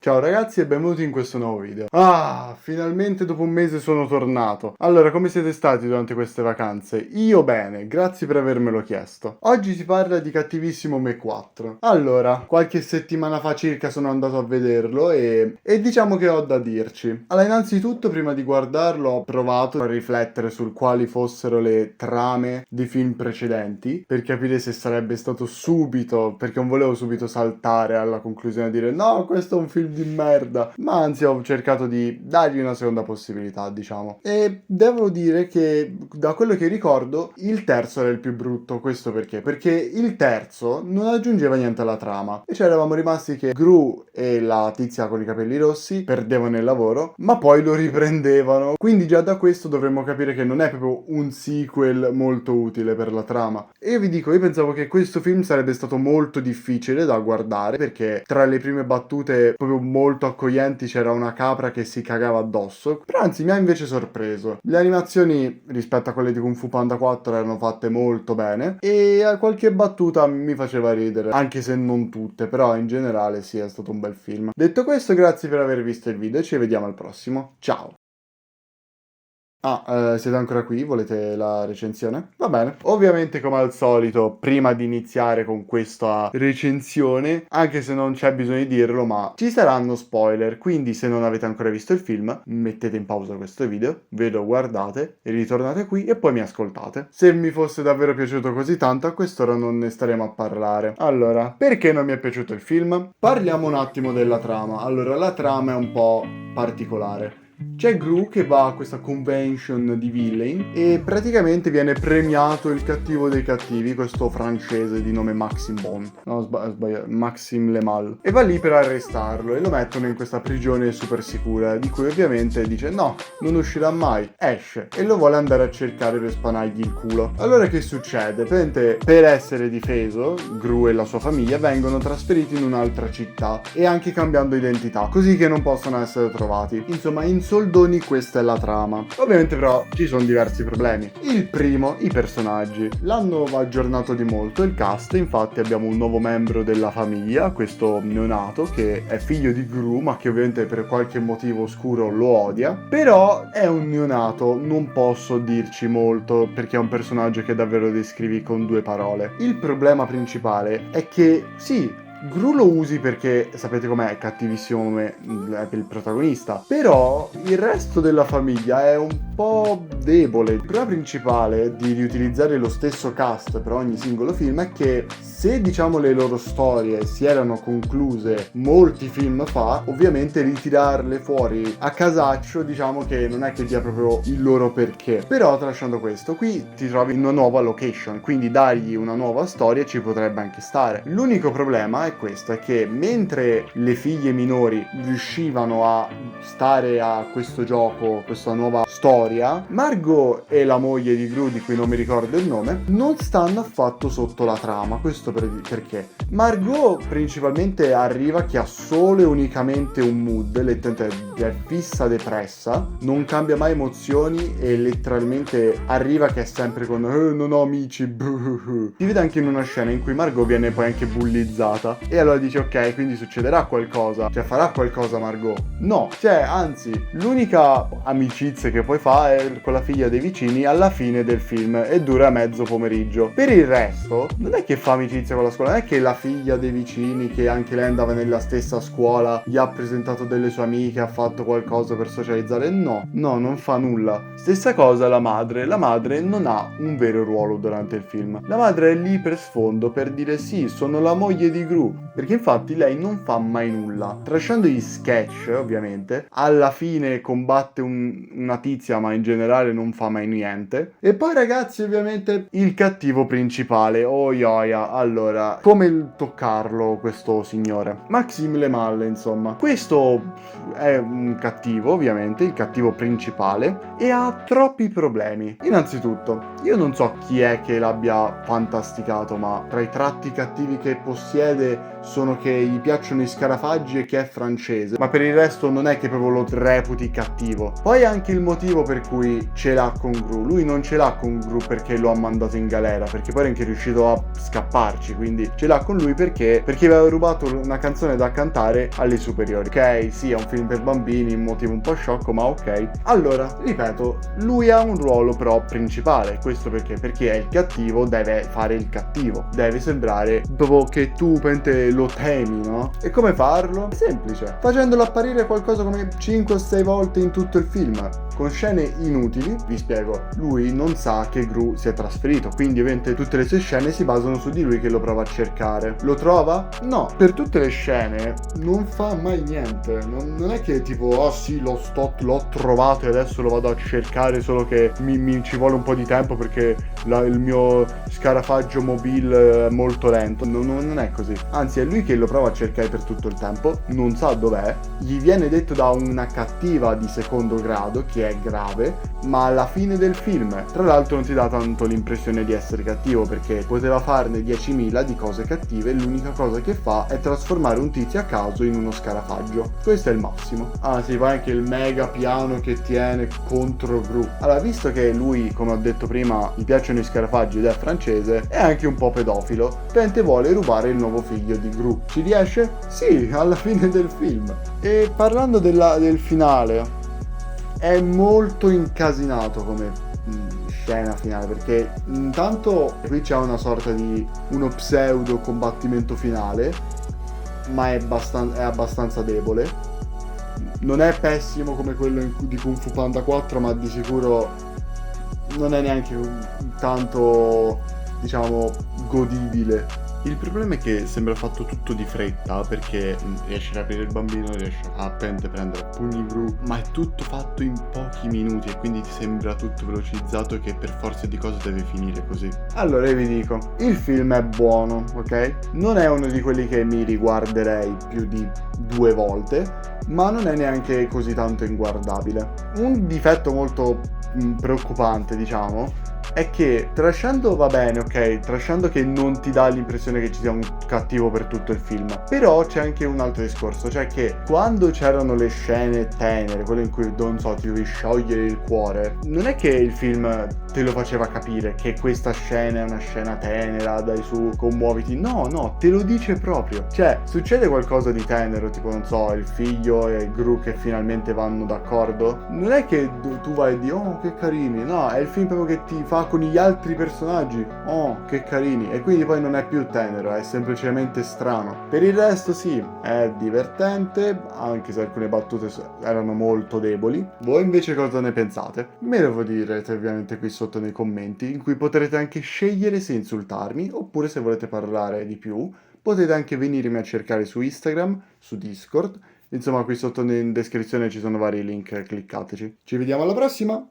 Ciao ragazzi e benvenuti in questo nuovo video. Finalmente dopo un mese sono tornato. Allora, come siete stati durante queste vacanze? Io bene, grazie per avermelo chiesto. Oggi si parla di Cattivissimo Me 4. Allora, qualche settimana fa circa sono andato a vederlo e diciamo che ho da dirci. Allora, innanzitutto, prima di guardarlo, ho provato a riflettere su quali fossero le trame di film precedenti, per capire se sarebbe stato subito, perché non volevo subito saltare alla conclusione e dire no, questo è un film di merda, ma anzi ho cercato di dargli una seconda possibilità, diciamo. E devo dire che da quello che ricordo il terzo era il più brutto. Questo perché? Perché il terzo non aggiungeva niente alla trama e ci eravamo rimasti che Gru e la tizia con i capelli rossi perdevano il lavoro, ma poi lo riprendevano. Quindi già da questo dovremmo capire che non è proprio un sequel molto utile per la trama. E io vi dico, io pensavo che questo film sarebbe stato molto difficile da guardare, perché tra le prime battute proprio molto accoglienti c'era una capra che si cagava addosso, però anzi mi ha invece sorpreso. Le animazioni rispetto a quelle di Kung Fu Panda 4 erano fatte molto bene e qualche battuta mi faceva ridere, anche se non tutte, però in generale sì, è stato un bel film. Detto questo, grazie per aver visto il video e ci vediamo al prossimo. Ciao! Siete ancora qui? Volete la recensione? Va bene. Ovviamente, come al solito, prima di iniziare con questa recensione, anche se non c'è bisogno di dirlo, ma ci saranno spoiler, quindi se non avete ancora visto il film, mettete in pausa questo video, ve lo guardate, ritornate qui e poi mi ascoltate. Se mi fosse davvero piaciuto così tanto, a quest'ora non ne staremo a parlare. Allora, perché non mi è piaciuto il film? Parliamo un attimo della trama. Allora, la trama è un po' particolare. C'è Gru che va a questa convention di villain e praticamente viene premiato il cattivo dei cattivi, questo francese di nome Maxime Bon, no sbaglio, Maxime Le Mal, e va lì per arrestarlo e lo mettono in questa prigione super sicura, di cui ovviamente dice no, non uscirà mai, esce e lo vuole andare a cercare per spanargli il culo. Allora che succede? Per essere difeso, Gru e la sua famiglia vengono trasferiti in un'altra città e anche cambiando identità, così che non possono essere trovati. Insomma, in soldoni questa è la trama. Ovviamente però ci sono diversi problemi. Il primo, i personaggi. L'hanno aggiornato di molto il cast, infatti abbiamo un nuovo membro della famiglia, questo neonato che è figlio di Gru ma che ovviamente per qualche motivo oscuro lo odia, però è un neonato, non posso dirci molto perché è un personaggio che davvero descrivi con due parole. Il problema principale è che sì, Gru lo usi perché sapete com'è, cattivissimo come il protagonista, però il resto della famiglia è un po' debole. Il problema principale di riutilizzare lo stesso cast per ogni singolo film è che se diciamo le loro storie si erano concluse molti film fa, ovviamente ritirarle fuori a casaccio diciamo che non è che dia proprio il loro perché. Però tralasciando questo, qui ti trovi in una nuova location, quindi dargli una nuova storia ci potrebbe anche stare. L'unico problema è questo, è che mentre le figlie minori riuscivano a stare a questo gioco, questa nuova storia, Margot e la moglie di Gru, di cui non mi ricordo il nome, non stanno affatto sotto la trama. Questo perché Margot principalmente arriva che ha solo e unicamente un mood, letteralmente è fissa depressa, non cambia mai emozioni e letteralmente arriva che è sempre con non ho amici, buh. Si vede anche in una scena in cui Margot viene poi anche bullizzata e allora dici ok, quindi succederà qualcosa, cioè farà qualcosa Margot. No, cioè anzi, l'unica amicizia che poi fa è con la figlia dei vicini alla fine del film e dura mezzo pomeriggio. Per il resto non è che fa amicizia con la scuola, non è che la figlia dei vicini, che anche lei andava nella stessa scuola, gli ha presentato delle sue amiche, ha fatto qualcosa per socializzare. No, non fa nulla. Stessa cosa la madre non ha un vero ruolo durante il film. La madre è lì per sfondo, per dire sì, sono la moglie di Gru, perché infatti lei non fa mai nulla. Tralasciando gli sketch, ovviamente, alla fine combatte una tizia, ma in generale non fa mai niente. E poi ragazzi, ovviamente, il cattivo principale, oh ioia, allora, come toccarlo questo signore? Maxime Le Mal, insomma. Questo è un cattivo, ovviamente, il cattivo principale, e ha troppi problemi. Innanzitutto, io non so chi è che l'abbia fantasticato, ma tra i tratti cattivi che possiede sono che gli piacciono i scarafaggi e che è francese, ma per il resto non è che proprio lo reputi cattivo. Poi anche il motivo per cui ce l'ha con Gru, lui non ce l'ha con Gru perché lo ha mandato in galera, perché poi è anche riuscito a scapparci, quindi ce l'ha con lui perché aveva rubato una canzone da cantare alle superiori. Ok, sì, è un film per bambini, un motivo un po' sciocco, ma ok. Allora, ripeto, lui ha un ruolo però principale. Questo perché è il cattivo, deve fare il cattivo, deve sembrare proprio che tu lo temi, no? E come farlo? È semplice, facendolo apparire qualcosa come 5-6 volte in tutto il film, con scene inutili. Vi spiego, lui non sa che Gru si è trasferito, quindi ovviamente tutte le sue scene si basano su di lui che lo prova a cercare. Lo trova? No, per tutte le scene non fa mai niente, non è che tipo, oh sì, l'ho trovato e adesso lo vado a cercare, solo che mi ci vuole un po' di tempo perché il mio scarafaggio mobile è molto lento. Non è così, anzi è lui che lo prova a cercare per tutto il tempo, non sa dov'è, gli viene detto da una cattiva di secondo grado che è grave, ma alla fine del film tra l'altro non ti dà tanto l'impressione di essere cattivo, perché poteva farne 10.000 di cose cattive, l'unica cosa che fa è trasformare un tizio a caso in uno scarafaggio. Questo è il massimo. Ah sì, poi anche il mega piano che tiene contro Gru. Allora, visto che lui, come ho detto prima, gli piacciono i scarafaggi ed è francese, è anche un po' pedofilo, Tente vuole rubare il nuovo figlio di Gru. Ci riesce? Sì, alla fine del film. E parlando del finale, è molto incasinato come scena finale, perché intanto qui c'è una sorta di uno pseudo combattimento finale, ma è abbastanza debole. Non è pessimo come quello di Kung Fu Panda 4, ma di sicuro non è neanche tanto, diciamo, godibile. Il problema è che sembra fatto tutto di fretta, perché riesce ad aprire il bambino, riesce a prendere a pugni Gru, ma è tutto fatto in pochi minuti e quindi ti sembra tutto velocizzato e che per forza di cose deve finire così. Allora io vi dico, il film è buono, ok? Non è uno di quelli che mi riguarderei più di 2 volte, ma non è neanche così tanto inguardabile. Un difetto molto preoccupante, diciamo, è che trasciando va bene, ok, trasciando che non ti dà l'impressione che ci sia un cattivo per tutto il film, però c'è anche un altro discorso, cioè che quando c'erano le scene tenere, quelle in cui, non so, ti devi sciogliere il cuore, non è che il film te lo faceva capire che questa scena è una scena tenera, dai su, commuoviti, no, te lo dice proprio, cioè succede qualcosa di tenero, tipo non so, il figlio e Gru che finalmente vanno d'accordo, non è che tu vai e di oh che carini, no, è il film proprio che ti fa con gli altri personaggi, oh che carini, e quindi poi non è più tenero, è semplicemente strano. Per il resto sì, è divertente, anche se alcune battute erano molto deboli. Voi invece cosa ne pensate? Me lo direte ovviamente qui sotto nei commenti, in cui potrete anche scegliere se insultarmi, oppure se volete parlare di più potete anche venirmi a cercare su Instagram, su Discord, insomma qui sotto in descrizione ci sono vari link, cliccateci. Ci vediamo alla prossima!